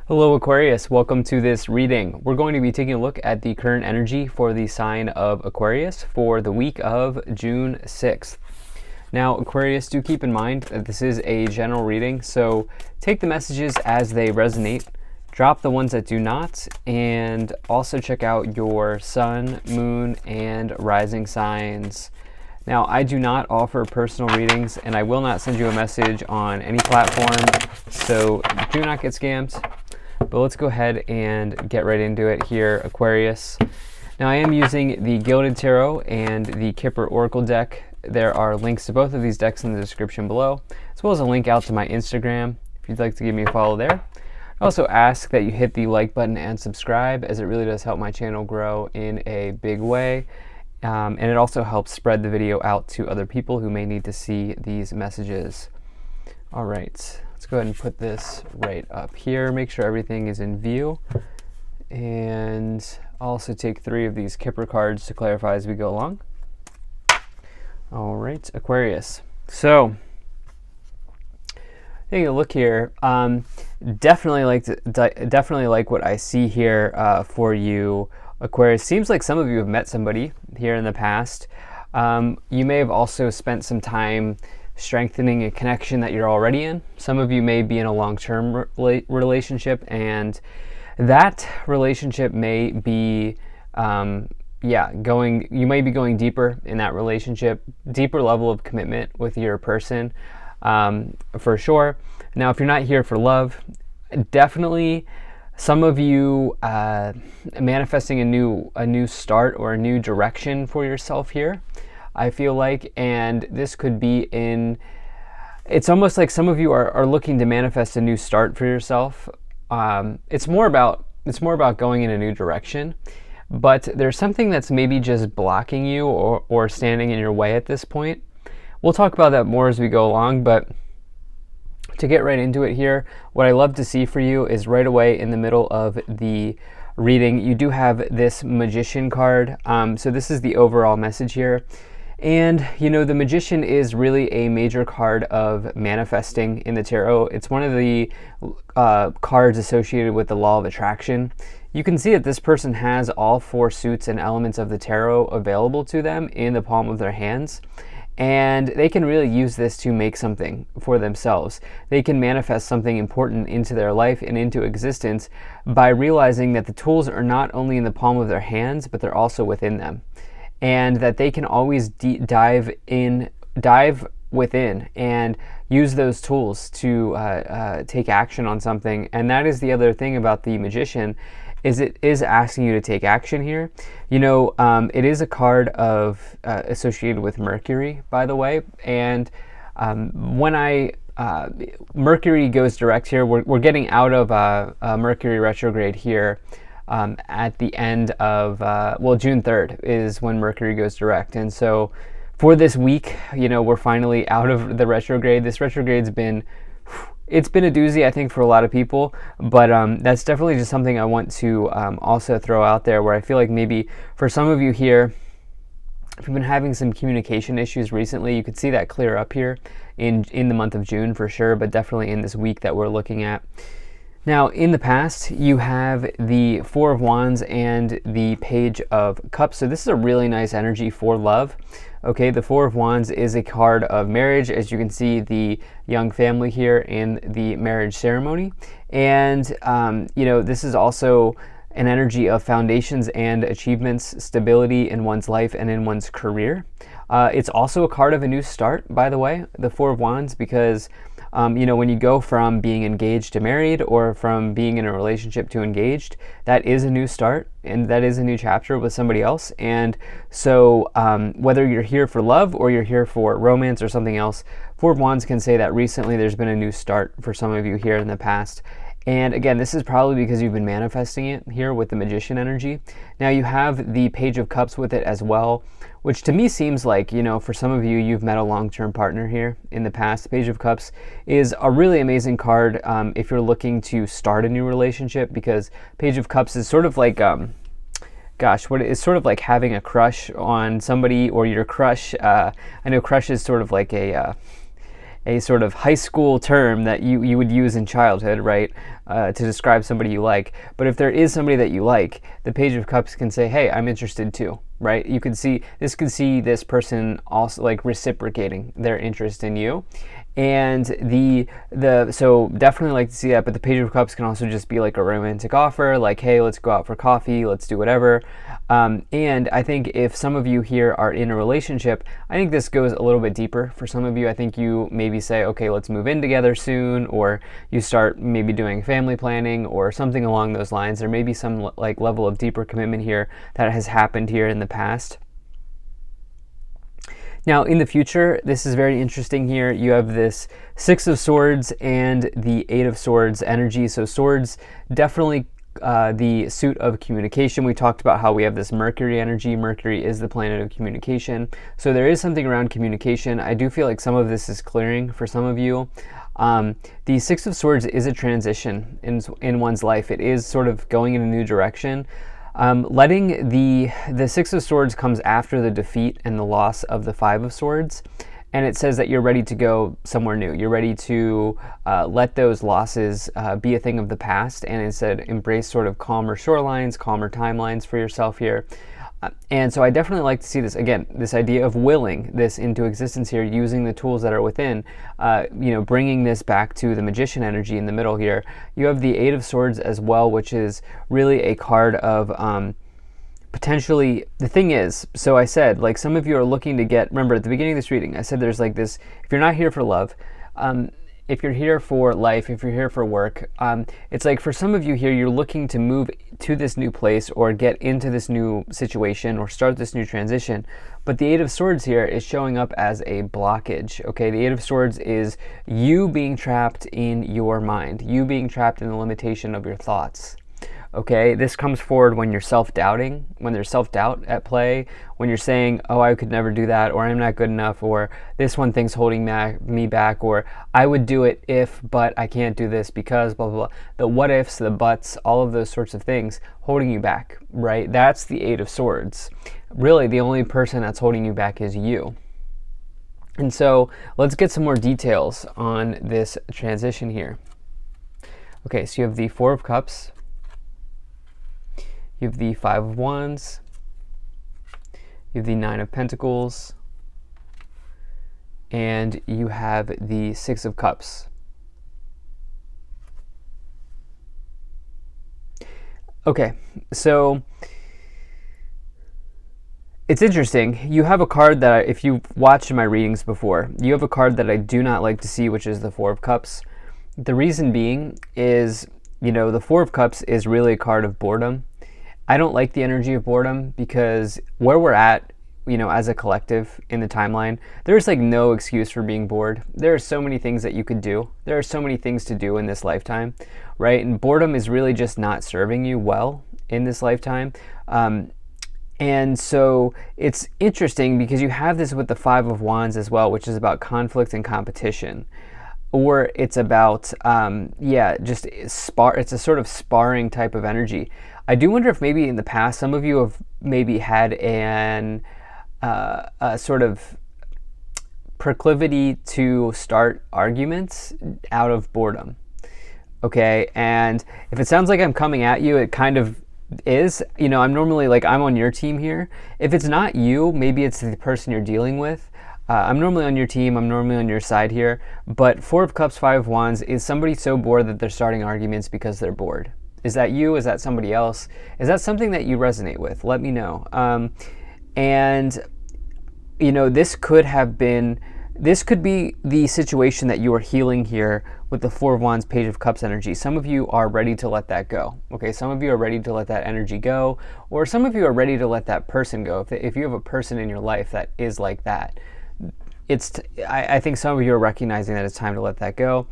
Hello Aquarius, welcome to this reading. We're going to be taking a look at the current energy for the sign of Aquarius for the week of June 6th. Now Aquarius, do keep in mind that this is a general reading, so take the messages as they resonate, drop the ones that do not, and also check out your sun, moon, and rising signs. Now, I do not offer personal readings, and I will not send you a message on any platform, so do not get scammed. But let's go ahead and get right into it here, Aquarius. Now, I am using the Gilded Tarot and the Kipper Oracle deck. There are links to both of these decks in the description below, as well as a link out to my Instagram, if you'd like to give me a follow there. I also ask that you hit the like button and subscribe, as it really does help my channel grow in a big way. And it also helps spread the video out to other people who may need to see these messages. All right, let's go ahead and put this right up here. Make sure everything is in view. And I'll also take 3 of these Kipper cards to clarify as we go along. All right, Aquarius. So, taking a look here, definitely like what I see here for you, Aquarius. Seems like some of you have met somebody here in the past. You may have also spent some time strengthening a connection that you're already in. Some of you may be in a long-term relationship, and that relationship may be you may be going deeper in that relationship, deeper level of commitment with your person, for sure. Now, if you're not here for love, definitely some of you manifesting a new start or a new direction for yourself here, I feel like. And this could be it's almost like some of you are looking to manifest a new start for yourself. It's more about going in a new direction, but there's something that's maybe just blocking you or standing in your way at this point. We'll talk about that more as we go along, but to get right into it here, what I love to see for you is right away in the middle of the reading, you do have this Magician card. So this is the overall message here. And, you know, the Magician is really a major card of manifesting in the tarot. It's one of the cards associated with the law of attraction. You can see that this person has all 4 suits and elements of the tarot available to them in the palm of their hands. And they can really use this to make something for themselves. They can manifest something important into their life and into existence by realizing that the tools are not only in the palm of their hands, but they're also within them. And that they can always dive within and use those tools to take action on something. And that is the other thing about the Magician, is it is asking you to take action here. You know, it is a card of associated with Mercury, by the way. And when Mercury goes direct here, we're getting out of Mercury retrograde here at the end of, June 3rd is when Mercury goes direct. And so for this week, you know, we're finally out of the retrograde. This retrograde's been a doozy, I think, for a lot of people, but that's definitely just something I want to also throw out there, where I feel like maybe for some of you here, if you've been having some communication issues recently, you could see that clear up here in the month of June for sure, but definitely in this week that we're looking at. Now, in the past, you have the 4 of Wands and the Page of Cups. So this is a really nice energy for love. Okay, the 4 of Wands is a card of marriage, as you can see the young family here in the marriage ceremony. And, you know, this is also an energy of foundations and achievements, stability in one's life and in one's career. It's also a card of a new start, by the way, the 4 of Wands, because you know, when you go from being engaged to married, or from being in a relationship to engaged, that is a new start, and that is a new chapter with somebody else. And so whether you're here for love or you're here for romance or something else, 4 of Wands can say that recently there's been a new start for some of you here in the past. And again, this is probably because you've been manifesting it here with the Magician energy. Now you have the Page of Cups with it as well, which to me seems like, you know, for some of you, you've met a long-term partner here in the past. The Page of Cups is a really amazing card if you're looking to start a new relationship, because Page of Cups is sort of like, it's sort of like having a crush on somebody, or your crush. I know crush is sort of like a sort of high school term that you would use in childhood, right, to describe somebody you like. But if there is somebody that you like, the Page of Cups can say, hey, I'm interested too, right? You could see this person also like reciprocating their interest in you. And so definitely like to see that, but the Page of Cups can also just be like a romantic offer, like, hey, let's go out for coffee, let's do whatever. And I think if some of you here are in a relationship, I think this goes a little bit deeper. For some of you, I think you maybe say, okay, let's move in together soon, or you start maybe doing family planning or something along those lines. There may be some like level of deeper commitment here that has happened here in the past. Now, in the future, this is very interesting here. You have this Six of Swords and the Eight of Swords energy. So swords, definitely the suit of communication. We talked about how we have this Mercury energy. Mercury is the planet of communication. So there is something around communication. I do feel like some of this is clearing for some of you. The Six of Swords is a transition in one's life. It is sort of going in a new direction. Letting the Six of Swords comes after the defeat and the loss of the Five of Swords, and it says that you're ready to go somewhere new. You're ready to let those losses be a thing of the past, and instead embrace sort of calmer shorelines, calmer timelines for yourself here. And so I definitely like to see this, again, this idea of willing this into existence here, using the tools that are within, bringing this back to the Magician energy in the middle here. You have the Eight of Swords as well, which is really a card of potentially, the thing is, so I said, like, some of you are looking to get, remember at the beginning of this reading, I said there's like this, if you're not here for love, if you're here for life, if you're here for work, it's like for some of you here, you're looking to move to this new place or get into this new situation or start this new transition. But the Eight of Swords here is showing up as a blockage, okay? The Eight of Swords is you being trapped in your mind, you being trapped in the limitation of your thoughts. Okay, this comes forward when you're self-doubting, when there's self-doubt at play, when you're saying, oh, I could never do that, or I'm not good enough, or this one thing's holding me back, or I would do it if, but I can't do this because, blah, blah, blah. The what ifs, the buts, all of those sorts of things holding you back, right? That's the Eight of Swords. Really, the only person that's holding you back is you. And so let's get some more details on this transition here. Okay, so you have the Four of Cups. You have the Five of Wands, you have the Nine of Pentacles, and you have the Six of Cups. Okay, so it's interesting. You have a card that, if you've watched my readings before, you have a card that I do not like to see, which is the Four of Cups. The reason being is, the Four of Cups is really a card of boredom. I don't like the energy of boredom because where we're at, as a collective in the timeline, there's like no excuse for being bored. There are so many things that you could do. There are so many things to do in this lifetime, right? And boredom is really just not serving you well in this lifetime. And so it's interesting because you have this with the Five of Wands as well, which is about conflict and competition. Or it's about, it's a sort of sparring type of energy. I do wonder if maybe in the past, some of you have maybe had a sort of proclivity to start arguments out of boredom. Okay, and if it sounds like I'm coming at you, it kind of is. I'm normally like, I'm on your team here. If it's not you, maybe it's the person you're dealing with. I'm normally on your team, I'm normally on your side here, but Four of Cups, Five of Wands is somebody so bored that they're starting arguments because they're bored. Is that you? Is that somebody else? Is that something that you resonate with? Let me know. This could be the situation that you are healing here with the Four of Wands, Page of Cups energy. Some of you are ready to let that go. Okay, some of you are ready to let that energy go, or some of you are ready to let that person go. If you have a person in your life that is like that, I think some of you are recognizing that it's time to let that go.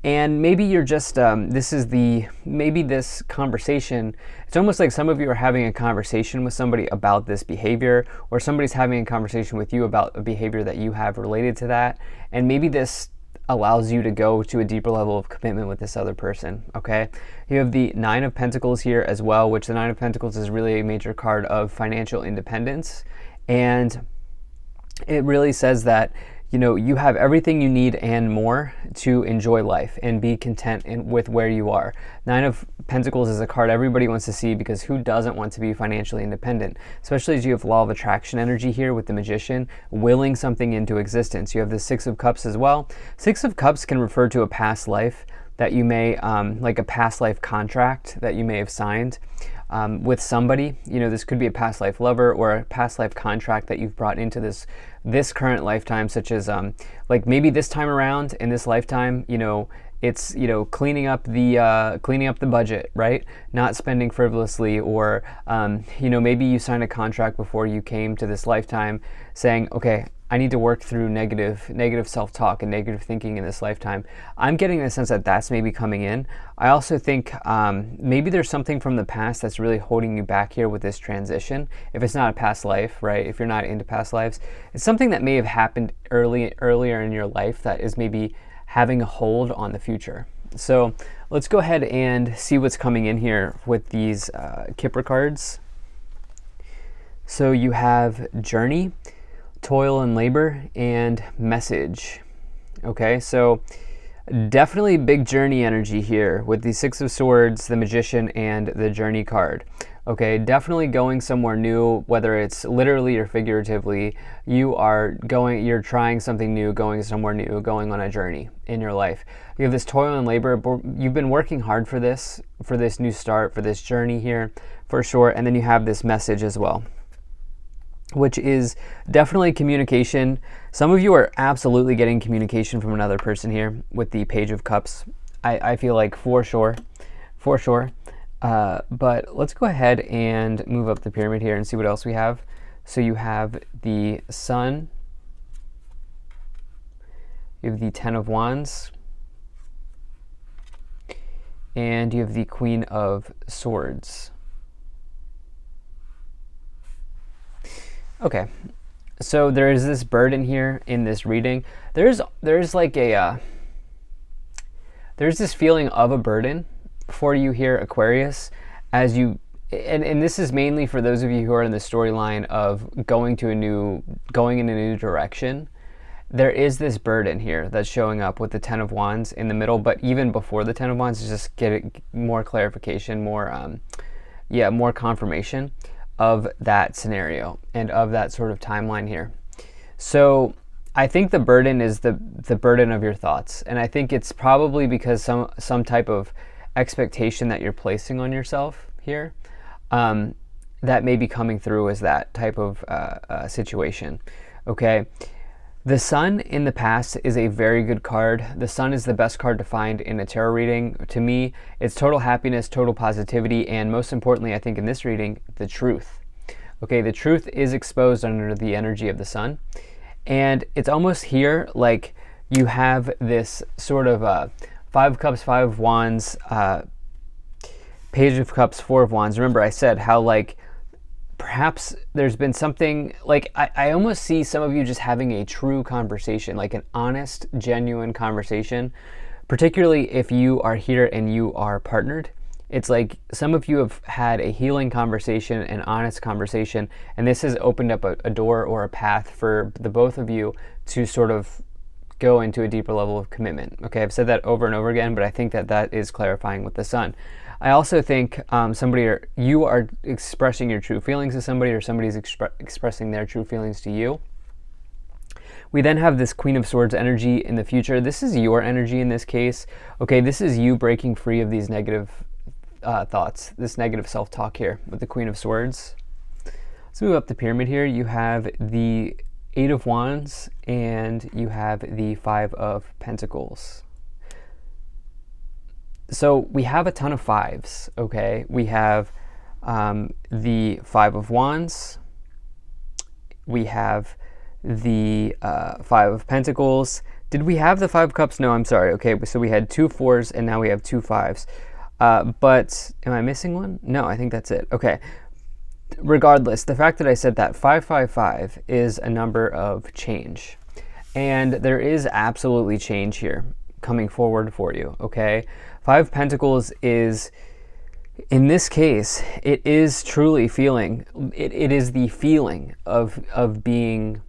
And maybe you're just, this conversation, it's almost like some of you are having a conversation with somebody about this behavior, or somebody's having a conversation with you about a behavior that you have related to that. And maybe this allows you to go to a deeper level of commitment with this other person, okay? You have the Nine of Pentacles here as well, which the Nine of Pentacles is really a major card of financial independence. And it really says that you have everything you need and more to enjoy life and be content with where you are. Nine of Pentacles is a card everybody wants to see, because who doesn't want to be financially independent? Especially as you have Law of Attraction energy here with the Magician, willing something into existence. You have the Six of Cups as well. Six of Cups can refer to a past life that you may, like a past life contract that you may have signed with somebody. This could be a past life lover or a past life contract that you've brought into this current lifetime, such as like maybe this time around in this lifetime, it's cleaning up the budget, right? Not spending frivolously, or maybe you signed a contract before you came to this lifetime saying, okay, I need to work through negative self-talk and negative thinking in this lifetime. I'm getting the sense that that's maybe coming in. I also think maybe there's something from the past that's really holding you back here with this transition. If it's not a past life, right? If you're not into past lives, it's something that may have happened earlier in your life that is maybe having a hold on the future. So let's go ahead and see what's coming in here with these Kipper cards. So you have Journey, Toil and Labor, and Message. Okay, so definitely big journey energy here with the Six of Swords, the Magician, and the Journey card. Okay, definitely going somewhere new, whether it's literally or figuratively. You're trying something new, going somewhere new, going on a journey in your life. You have this Toil and Labor. You've been working hard for this new start, for this journey here, for sure. And then you have this Message as well, which is definitely communication. Some of you are absolutely getting communication from another person here with the Page of Cups. I feel like for sure. But let's go ahead and move up the pyramid here and see what else we have. So you have the Sun, you have the Ten of Wands, and you have the Queen of Swords. Okay, so there is this burden here in this reading. There's like there's this feeling of a burden for you here, Aquarius, as you, and this is mainly for those of you who are in the storyline of going in a new direction. There is this burden here that's showing up with the Ten of Wands in the middle, but even before the Ten of Wands, just get more clarification, more confirmation of that scenario and of that sort of timeline here. So I think the burden is the burden of your thoughts, and I think it's probably because some type of expectation that you're placing on yourself here that may be coming through as that type of situation. Okay, the Sun in the past is a very good card. The Sun is the best card to find in a tarot reading. To me, it's total happiness, total positivity, and most importantly, I think in this reading, the truth. Okay, the truth is exposed under the energy of the Sun, and it's almost here like you have this sort of Five of Cups, Five of Wands, Page of Cups, Four of Wands. Remember I said how like perhaps there's been something, like I almost see some of you just having a true conversation, like an honest, genuine conversation, particularly if you are here and you are partnered. It's like some of you have had a healing conversation, an honest conversation, and this has opened up a door or a path for the both of you to sort of go into a deeper level of commitment. Okay, I've said that over and over again, but I think that is clarifying with the Sun. I also think you are expressing your true feelings to somebody, or somebody's expressing their true feelings to you. We then have this Queen of Swords energy in the future. This is your energy in this case. Okay, this is you breaking free of these negative thoughts, this negative self-talk here with the Queen of Swords. Let's move up the pyramid here. You have the Eight of Wands, and you have the Five of Pentacles. So we have a ton of fives, okay? We have the Five of Wands, we have the Five of Pentacles. Did we have the Five of Cups? No, I'm sorry. Okay, so we had two fours, and now we have two fives. But am I missing one? No, I think that's it. Okay. Regardless, the fact that I said that 555 is a number of change, and there is absolutely change here coming forward for you. Okay, Five of Pentacles is, in this case, it is truly feeling. It is the feeling of being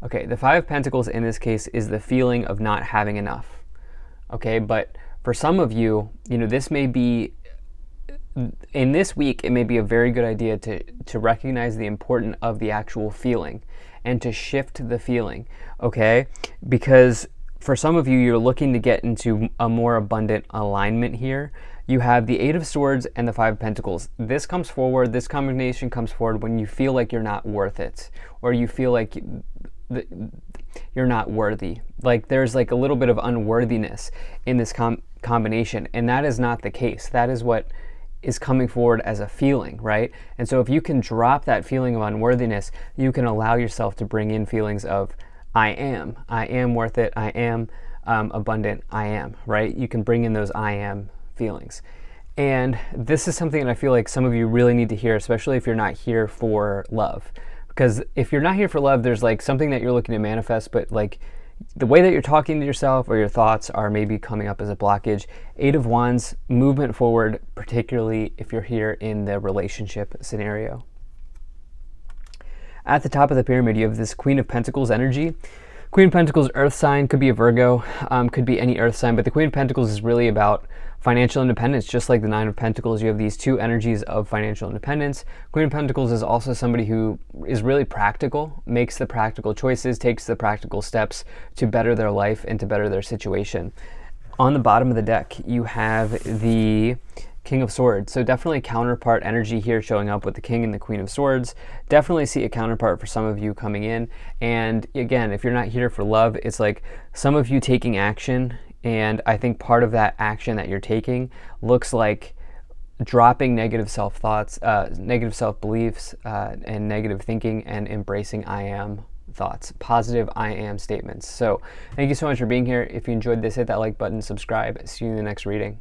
Okay, the Five of Pentacles in this case is the feeling of not having enough. Okay, but for some of you, this may be, in this week, it may be a very good idea to recognize the importance of the actual feeling and to shift the feeling, okay? Because for some of you, you're looking to get into a more abundant alignment here. You have the Eight of Swords and the Five of Pentacles. This combination comes forward when you feel like you're not worth it, or you feel like you're not worthy. Like there's like a little bit of unworthiness in this combination, and that is not the case. That is what is coming forward as a feeling, right? And so if you can drop that feeling of unworthiness, you can allow yourself to bring in feelings of I am worth it, I am abundant, I am, right? You can bring in those I am feelings. And this is something that I feel like some of you really need to hear, especially if you're not here for love. Because if you're not here for love, there's like something that you're looking to manifest, but like the way that you're talking to yourself or your thoughts are maybe coming up as a blockage. Eight of Wands, movement forward, particularly if you're here in the relationship scenario. At the top of the pyramid, you have this Queen of Pentacles energy. Queen of Pentacles, earth sign, could be a Virgo, could be any earth sign, but the Queen of Pentacles is really about financial independence. Just like the Nine of Pentacles, you have these two energies of financial independence. Queen of Pentacles is also somebody who is really practical, makes the practical choices, takes the practical steps to better their life and to better their situation. On the bottom of the deck, you have the King of Swords. So definitely counterpart energy here showing up with the King and the Queen of Swords. Definitely see a counterpart for some of you coming in. And again, if you're not here for love, it's like some of you taking action. And I think part of that action that you're taking looks like dropping negative self-thoughts, negative self-beliefs, and negative thinking, and embracing I am thoughts, positive I am statements. So thank you so much for being here. If you enjoyed this, hit that like button, subscribe. See you in the next reading.